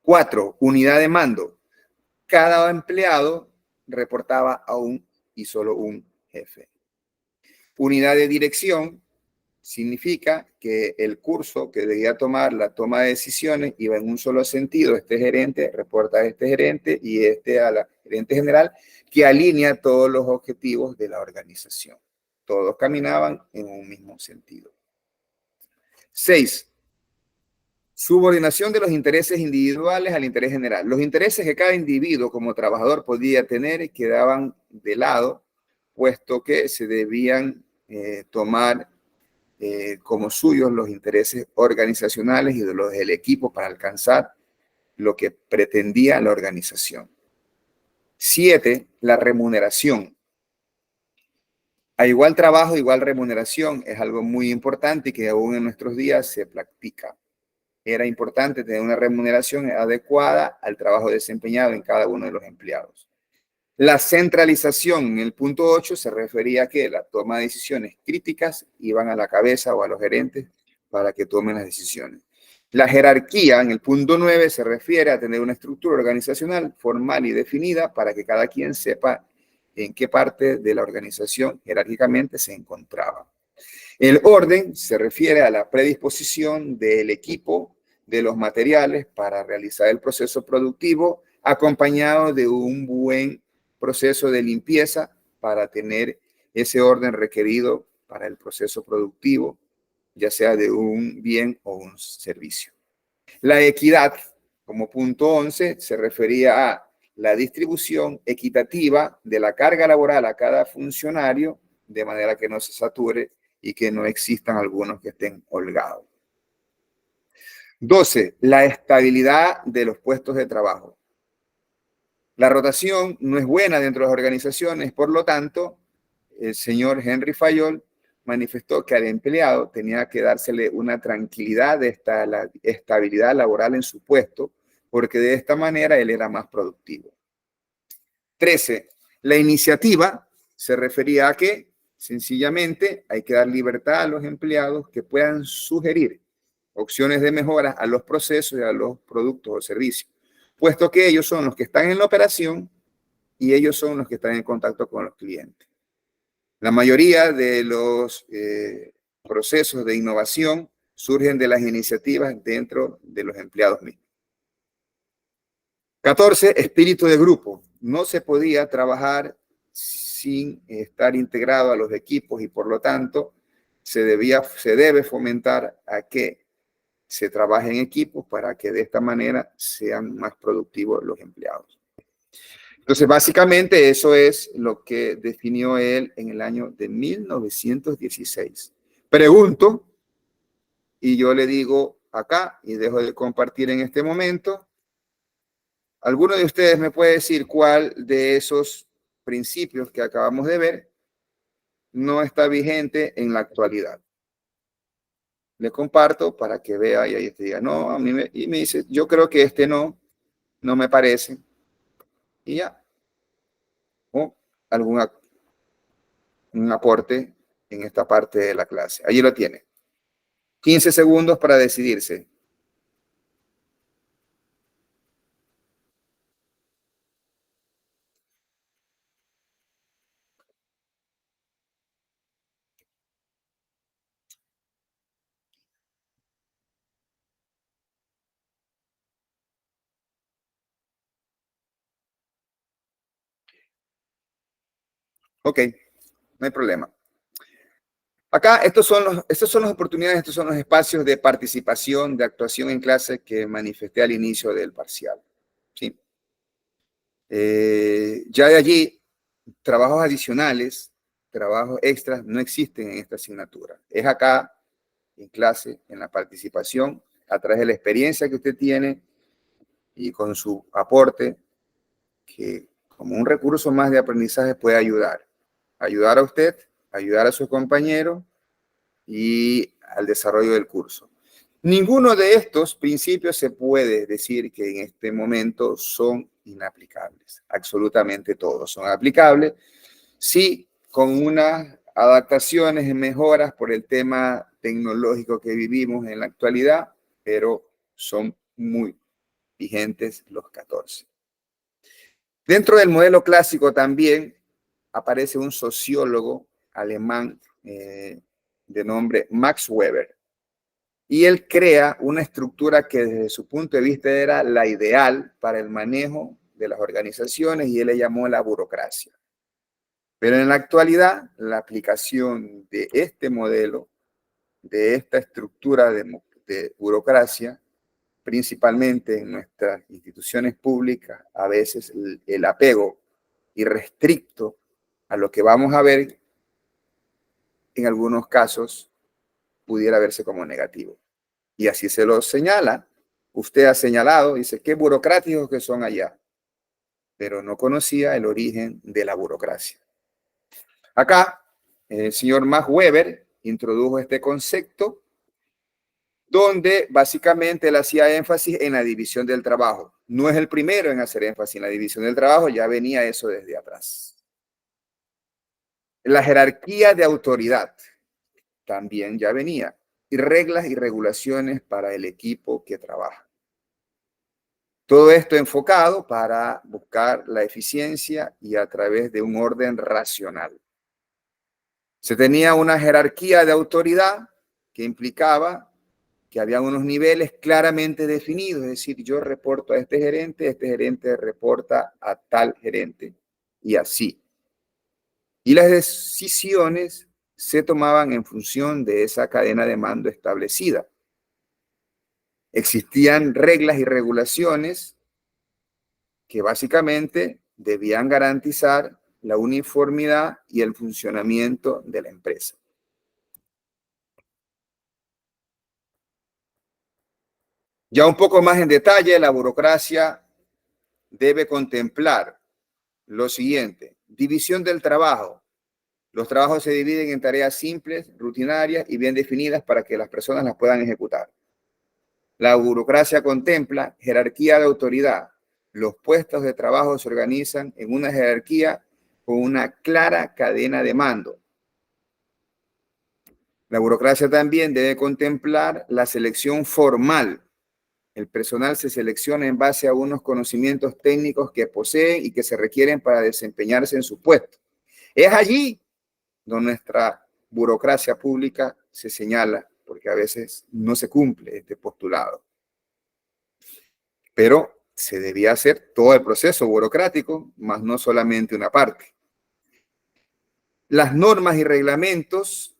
4. Unidad de mando. Cada empleado reportaba a un y solo un jefe. Unidad de dirección significa que el curso que debía tomar la toma de decisiones iba en un solo sentido. Este gerente reporta a este gerente y este a la gerente general, que alinea todos los objetivos de la organización. Todos caminaban en un mismo sentido. 6. Subordinación de los intereses individuales al interés general. Los intereses que cada individuo como trabajador podía tener quedaban de lado, puesto que se debían tomar como suyos los intereses organizacionales y de los del equipo para alcanzar lo que pretendía la organización. 7. La remuneración. A igual trabajo, igual remuneración es algo muy importante y que aún en nuestros días se practica. Era importante tener una remuneración adecuada al trabajo desempeñado en cada uno de los empleados. La centralización, en el punto 8, se refería a que la toma de decisiones críticas iban a la cabeza o a los gerentes para que tomen las decisiones. La jerarquía, en el punto 9, se refiere a tener una estructura organizacional formal y definida para que cada quien sepa en qué parte de la organización jerárquicamente se encontraba. El orden se refiere a la predisposición del equipo, de los materiales para realizar el proceso productivo, acompañado de un buen proceso de limpieza para tener ese orden requerido para el proceso productivo, ya sea de un bien o un servicio. La equidad, como punto 11, se refería a la distribución equitativa de la carga laboral a cada funcionario, de manera que no se sature y que no existan algunos que estén holgados. 12. La estabilidad de los puestos de trabajo. La rotación no es buena dentro de las organizaciones, por lo tanto, el señor Henry Fayol manifestó que al empleado tenía que dársele una tranquilidad de estabilidad laboral en su puesto, porque de esta manera él era más productivo. 13. La iniciativa se refería a que sencillamente hay que dar libertad a los empleados que puedan sugerir opciones de mejora a los procesos y a los productos o servicios, puesto que ellos son los que están en la operación y ellos son los que están en contacto con los clientes. La mayoría de los procesos de innovación surgen de las iniciativas dentro de los empleados mismos. 14. Espíritu de grupo. No se podía trabajar sin estar integrado a los equipos y por lo tanto se debe fomentar a que se trabaje en equipos para que de esta manera sean más productivos los empleados. Entonces, básicamente eso es lo que definió él en el año de 1916. Pregunto, y yo le digo acá, y dejo de compartir en este momento, ¿alguno de ustedes me puede decir cuál de esos principios que acabamos de ver no está vigente en la actualidad? Le comparto para que vea y ahí te diga, no, y me dice, yo creo que este no me parece. Y ya. O un aporte en esta parte de la clase. Allí lo tiene. 15 segundos para decidirse. Ok, no hay problema. Acá, estas son las oportunidades, estos son los espacios de participación, de actuación en clase que manifesté al inicio del parcial. ¿Sí? Ya de allí, trabajos adicionales, trabajos extras, no existen en esta asignatura. Es acá, en clase, en la participación, a través de la experiencia que usted tiene y con su aporte, que como un recurso más de aprendizaje puede ayudar. Ayudar a usted, ayudar a su compañero y al desarrollo del curso. Ninguno de estos principios se puede decir que en este momento son inaplicables. Absolutamente todos son aplicables. Sí, con unas adaptaciones y mejoras por el tema tecnológico que vivimos en la actualidad, pero son muy vigentes los 14. Dentro del modelo clásico también aparece un sociólogo alemán de nombre Max Weber. Y él crea una estructura que desde su punto de vista era la ideal para el manejo de las organizaciones y él le llamó la burocracia. Pero en la actualidad, la aplicación de este modelo, de esta estructura de burocracia, principalmente en nuestras instituciones públicas, a veces el apego irrestricto a lo que vamos a ver, en algunos casos, pudiera verse como negativo. Y así se lo señala. Usted ha señalado, dice, qué burocráticos que son allá, pero no conocía el origen de la burocracia. Acá, el señor Max Weber introdujo este concepto donde básicamente él hacía énfasis en la división del trabajo. No es el primero en hacer énfasis en la división del trabajo, ya venía eso desde atrás. La jerarquía de autoridad también ya venía, y reglas y regulaciones para el equipo que trabaja. Todo esto enfocado para buscar la eficiencia y a través de un orden racional. Se tenía una jerarquía de autoridad que implicaba que había unos niveles claramente definidos, es decir, yo reporto a este gerente reporta a tal gerente y así. Y las decisiones se tomaban en función de esa cadena de mando establecida. Existían reglas y regulaciones que básicamente debían garantizar la uniformidad y el funcionamiento de la empresa. Ya un poco más en detalle, la burocracia debe contemplar lo siguiente: división del trabajo. Los trabajos se dividen en tareas simples, rutinarias y bien definidas para que las personas las puedan ejecutar. La burocracia contempla jerarquía de autoridad. Los puestos de trabajo se organizan en una jerarquía con una clara cadena de mando. La burocracia también debe contemplar la selección formal. El personal se selecciona en base a unos conocimientos técnicos que poseen y que se requieren para desempeñarse en su puesto. Es allí donde nuestra burocracia pública se señala, porque a veces no se cumple este postulado. Pero se debía hacer todo el proceso burocrático, más no solamente una parte. Las normas y reglamentos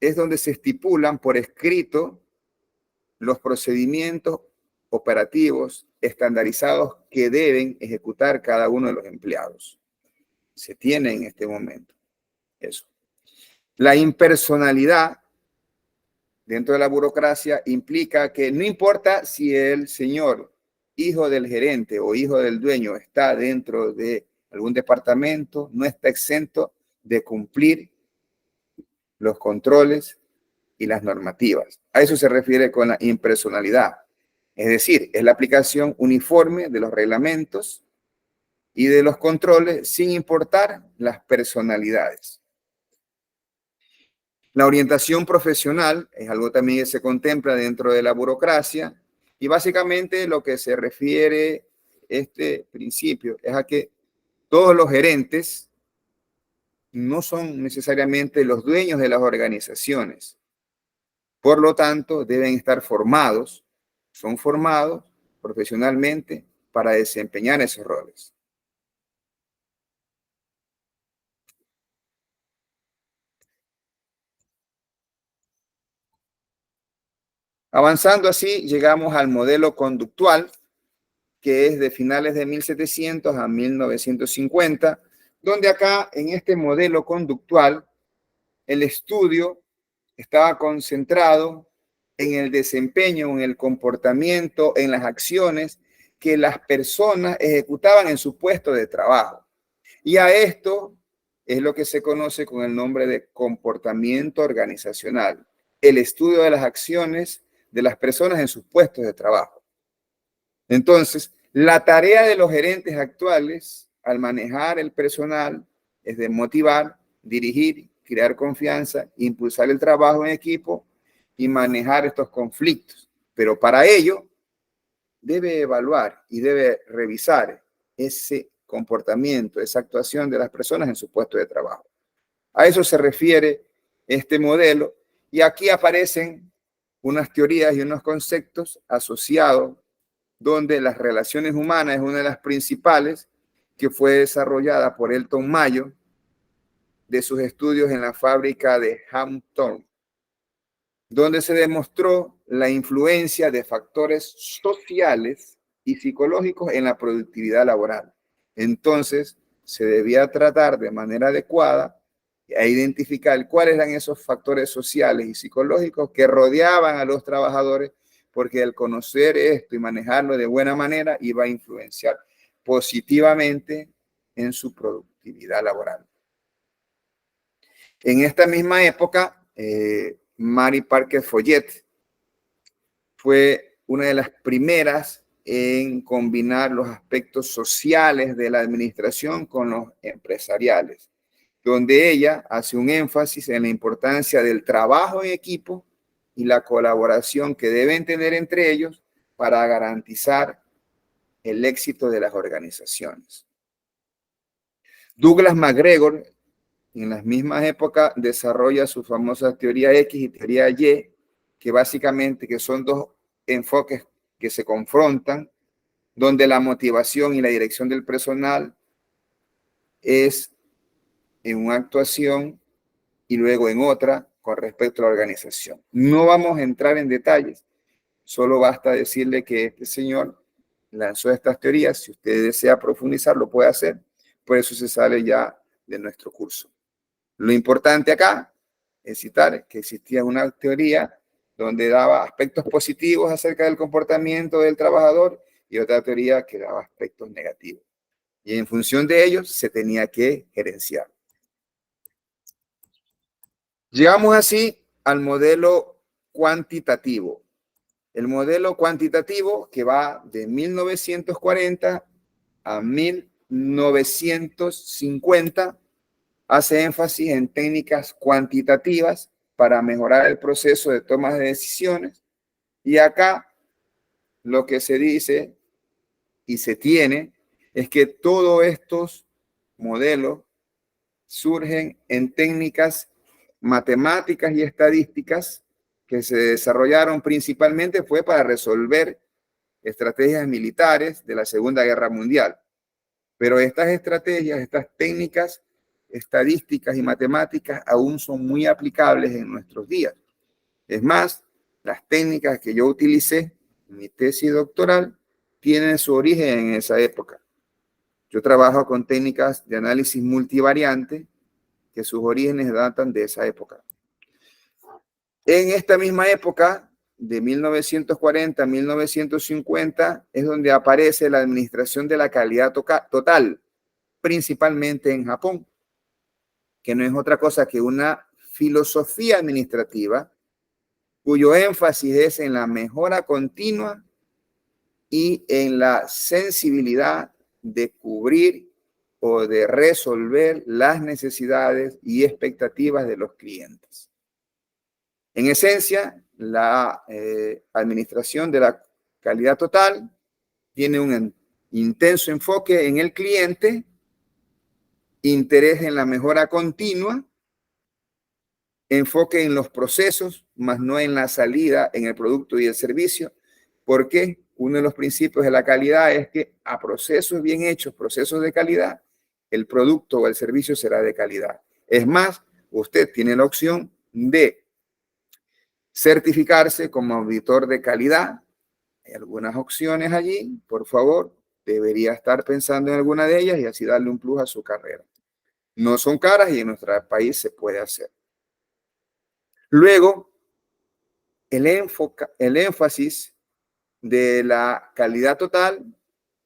es donde se estipulan por escrito los procedimientos operativos estandarizados que deben ejecutar cada uno de los empleados. Se tiene en este momento eso. La impersonalidad dentro de la burocracia implica que no importa si el señor, hijo del gerente o hijo del dueño, está dentro de algún departamento, no está exento de cumplir los controles y las normativas. A eso se refiere con la impersonalidad. Es decir, es la aplicación uniforme de los reglamentos y de los controles sin importar las personalidades. La orientación profesional es algo también que se contempla dentro de la burocracia y básicamente lo que se refiere este principio es a que todos los gerentes no son necesariamente los dueños de las organizaciones. Por lo tanto, deben estar formados, son formados profesionalmente para desempeñar esos roles. Avanzando así, llegamos al modelo conductual, que es de finales de 1700 a 1950, donde acá en este modelo conductual, el estudio estaba concentrado en el desempeño, en el comportamiento, en las acciones que las personas ejecutaban en su puesto de trabajo. Y a esto es lo que se conoce con el nombre de comportamiento organizacional, el estudio de las acciones de las personas en sus puestos de trabajo. Entonces, la tarea de los gerentes actuales al manejar el personal es de motivar, dirigir, crear confianza, impulsar el trabajo en equipo y manejar estos conflictos. Pero para ello debe evaluar y debe revisar ese comportamiento, esa actuación de las personas en su puesto de trabajo. A eso se refiere este modelo y aquí aparecen unas teorías y unos conceptos asociados donde las relaciones humanas es una de las principales que fue desarrollada por Elton Mayo de sus estudios en la fábrica de Hampton, donde se demostró la influencia de factores sociales y psicológicos en la productividad laboral. Entonces, se debía tratar de manera adecuada a identificar cuáles eran esos factores sociales y psicológicos que rodeaban a los trabajadores, porque al conocer esto y manejarlo de buena manera iba a influenciar positivamente en su productividad laboral. En esta misma época, Mary Parker Follett fue una de las primeras en combinar los aspectos sociales de la administración con los empresariales, donde ella hace un énfasis en la importancia del trabajo en equipo y la colaboración que deben tener entre ellos para garantizar el éxito de las organizaciones. Douglas MacGregor, en las mismas épocas, desarrolla su famosa teoría X y teoría Y, que básicamente que son dos enfoques que se confrontan, donde la motivación y la dirección del personal es en una actuación y luego en otra con respecto a la organización. No vamos a entrar en detalles, solo basta decirle que este señor lanzó estas teorías. Si usted desea profundizar, lo puede hacer, por eso se sale ya de nuestro curso. Lo importante acá es citar que existía una teoría donde daba aspectos positivos acerca del comportamiento del trabajador y otra teoría que daba aspectos negativos. Y en función de ellos se tenía que gerenciar. Llegamos así al modelo cuantitativo. El modelo cuantitativo, que va de 1940 a 1950, hace énfasis en técnicas cuantitativas para mejorar el proceso de toma de decisiones. Y acá lo que se dice y se tiene es que todos estos modelos surgen en técnicas matemáticas y estadísticas que se desarrollaron principalmente fue para resolver estrategias militares de la Segunda Guerra Mundial. Pero estas estrategias, estas técnicas estadísticas y matemáticas aún son muy aplicables en nuestros días. Es más, las técnicas que yo utilicé en mi tesis doctoral tienen su origen en esa época. Yo trabajo con técnicas de análisis multivariante que sus orígenes datan de esa época. En esta misma época, de 1940 a 1950, es donde aparece la administración de la calidad total, principalmente en Japón, que no es otra cosa que una filosofía administrativa cuyo énfasis es en la mejora continua y en la sensibilidad de cubrir o de resolver las necesidades y expectativas de los clientes. En esencia, la administración de la calidad total tiene un intenso enfoque en el cliente, interés en la mejora continua, enfoque en los procesos, más no en la salida, en el producto y el servicio, porque uno de los principios de la calidad es que a procesos bien hechos, procesos de calidad, el producto o el servicio será de calidad. Es más, usted tiene la opción de certificarse como auditor de calidad. Hay algunas opciones allí, por favor, debería estar pensando en alguna de ellas y así darle un plus a su carrera. No son caras y en nuestro país se puede hacer. Luego, el énfasis de la calidad total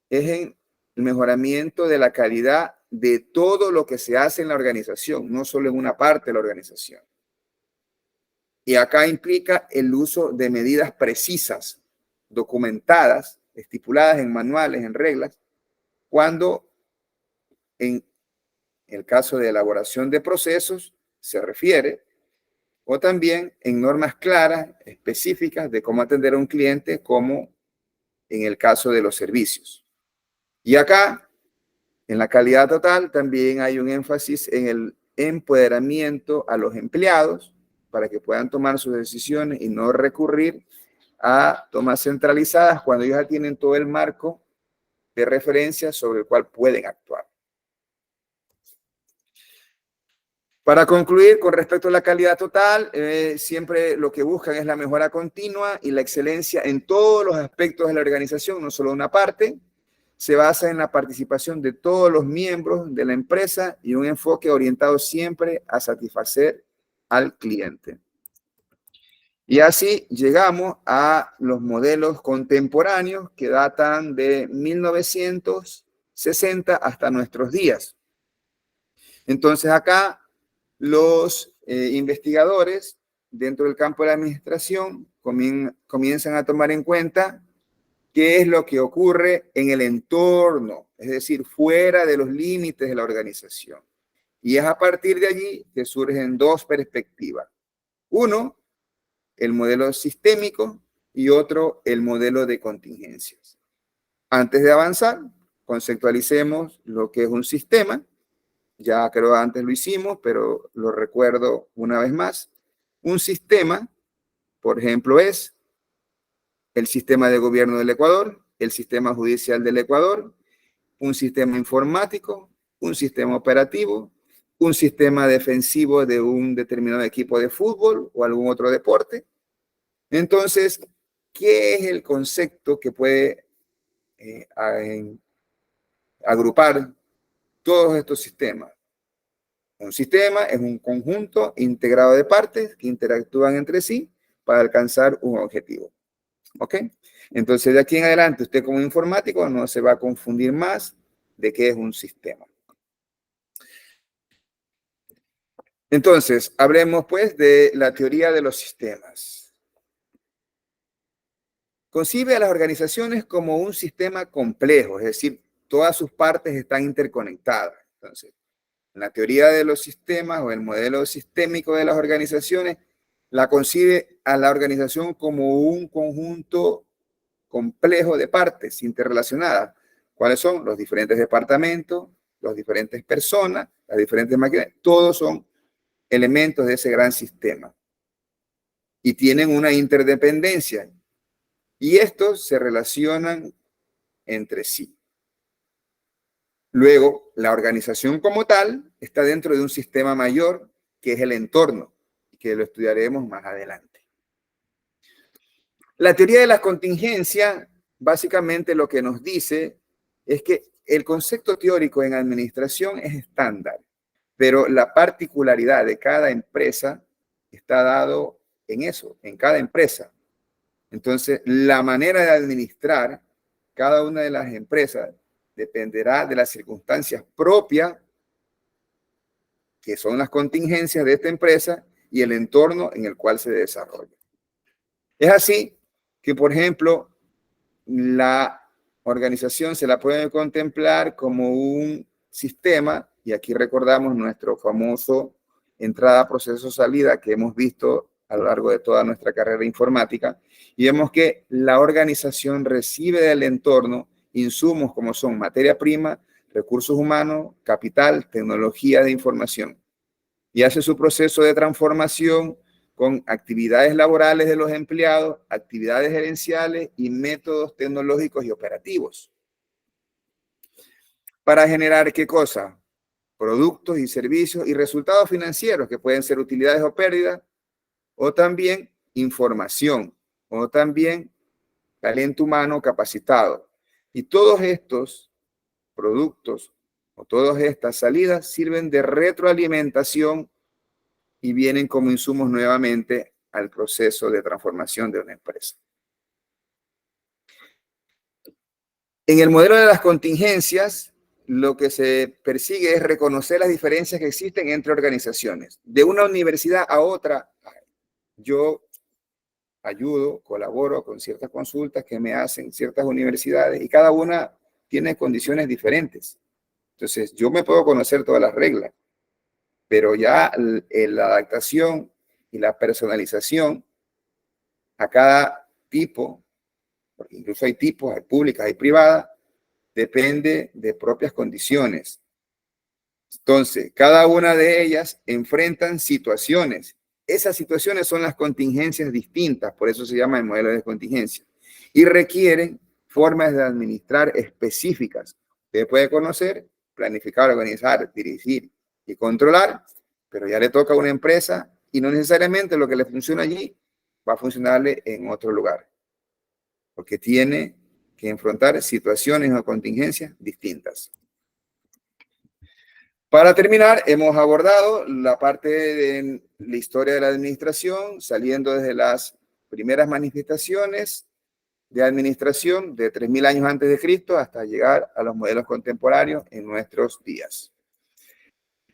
es en el mejoramiento de la calidad de todo lo que se hace en la organización, no solo en una parte de la organización. Y acá implica el uso de medidas precisas, documentadas, estipuladas en manuales, en reglas, cuando en el caso de elaboración de procesos se refiere, o también en normas claras, específicas de cómo atender a un cliente, como en el caso de los servicios. Y acá, en la calidad total, también hay un énfasis en el empoderamiento a los empleados para que puedan tomar sus decisiones y no recurrir a tomas centralizadas cuando ellos ya tienen todo el marco de referencia sobre el cual pueden actuar. Para concluir, con respecto a la calidad total, siempre lo que buscan es la mejora continua y la excelencia en todos los aspectos de la organización, no solo una parte. Se basa en la participación de todos los miembros de la empresa y un enfoque orientado siempre a satisfacer al cliente. Y así llegamos a los modelos contemporáneos que datan de 1960 hasta nuestros días. Entonces acá los investigadores dentro del campo de la administración comienzan a tomar en cuenta qué es lo que ocurre en el entorno, es decir, fuera de los límites de la organización. Y es a partir de allí que surgen dos perspectivas. Uno, el modelo sistémico y otro, el modelo de contingencias. Antes de avanzar, conceptualicemos lo que es un sistema. Ya creo antes lo hicimos, pero lo recuerdo una vez más. Un sistema, por ejemplo, es el sistema de gobierno del Ecuador, el sistema judicial del Ecuador, un sistema informático, un sistema operativo, un sistema defensivo de un determinado equipo de fútbol o algún otro deporte. Entonces, ¿qué es el concepto que puede agrupar todos estos sistemas? Un sistema es un conjunto integrado de partes que interactúan entre sí para alcanzar un objetivo. ¿Ok? Entonces, de aquí en adelante, usted como informático no se va a confundir más de qué es un sistema. Entonces, hablemos pues de la teoría de los sistemas. Concibe a las organizaciones como un sistema complejo, es decir, todas sus partes están interconectadas. Entonces, en la teoría de los sistemas o el modelo sistémico de las organizaciones, la concibe a la organización como un conjunto complejo de partes interrelacionadas. ¿Cuáles son? Los diferentes departamentos, las diferentes personas, las diferentes máquinas, todos son elementos de ese gran sistema. Y tienen una interdependencia. Y estos se relacionan entre sí. Luego, la organización como tal está dentro de un sistema mayor, que es el entorno, que lo estudiaremos más adelante. La teoría de la contingencia, básicamente lo que nos dice es que el concepto teórico en administración es estándar, pero la particularidad de cada empresa está dado en eso, en cada empresa. Entonces, la manera de administrar cada una de las empresas dependerá de las circunstancias propias, que son las contingencias de esta empresa, y el entorno en el cual se desarrolla. Es así que, por ejemplo, la organización se la puede contemplar como un sistema, y aquí recordamos nuestro famoso entrada, proceso, salida que hemos visto a lo largo de toda nuestra carrera informática, y vemos que la organización recibe del entorno insumos como son materia prima, recursos humanos, capital, tecnología de información, y hace su proceso de transformación con actividades laborales de los empleados, actividades gerenciales y métodos tecnológicos y operativos. Para generar, ¿qué cosa? Productos y servicios y resultados financieros, que pueden ser utilidades o pérdidas, o también información, o también talento humano capacitado. Y todos estos productos o todas estas salidas sirven de retroalimentación y vienen como insumos nuevamente al proceso de transformación de una empresa. En el modelo de las contingencias, lo que se persigue es reconocer las diferencias que existen entre organizaciones. De una universidad a otra, yo ayudo, colaboro con ciertas consultas que me hacen ciertas universidades y cada una tiene condiciones diferentes. Entonces, yo me puedo conocer todas las reglas, pero ya la adaptación y la personalización a cada tipo, porque incluso hay tipos, hay públicas, hay privadas, depende de propias condiciones. Entonces, cada una de ellas enfrentan situaciones. Esas situaciones son las contingencias distintas, por eso se llama el modelo de contingencia, y requieren formas de administrar específicas. Usted puede conocer, planificar, organizar, dirigir y controlar, pero ya le toca a una empresa y no necesariamente lo que le funciona allí va a funcionarle en otro lugar, porque tiene que enfrentar situaciones o contingencias distintas. Para terminar, hemos abordado la parte de la historia de la administración, saliendo desde las primeras manifestaciones de administración de 3000 años antes de Cristo hasta llegar a los modelos contemporáneos en nuestros días.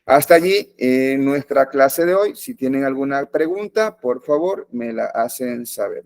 Hasta allí en nuestra clase de hoy. Si tienen alguna pregunta, por favor, me la hacen saber.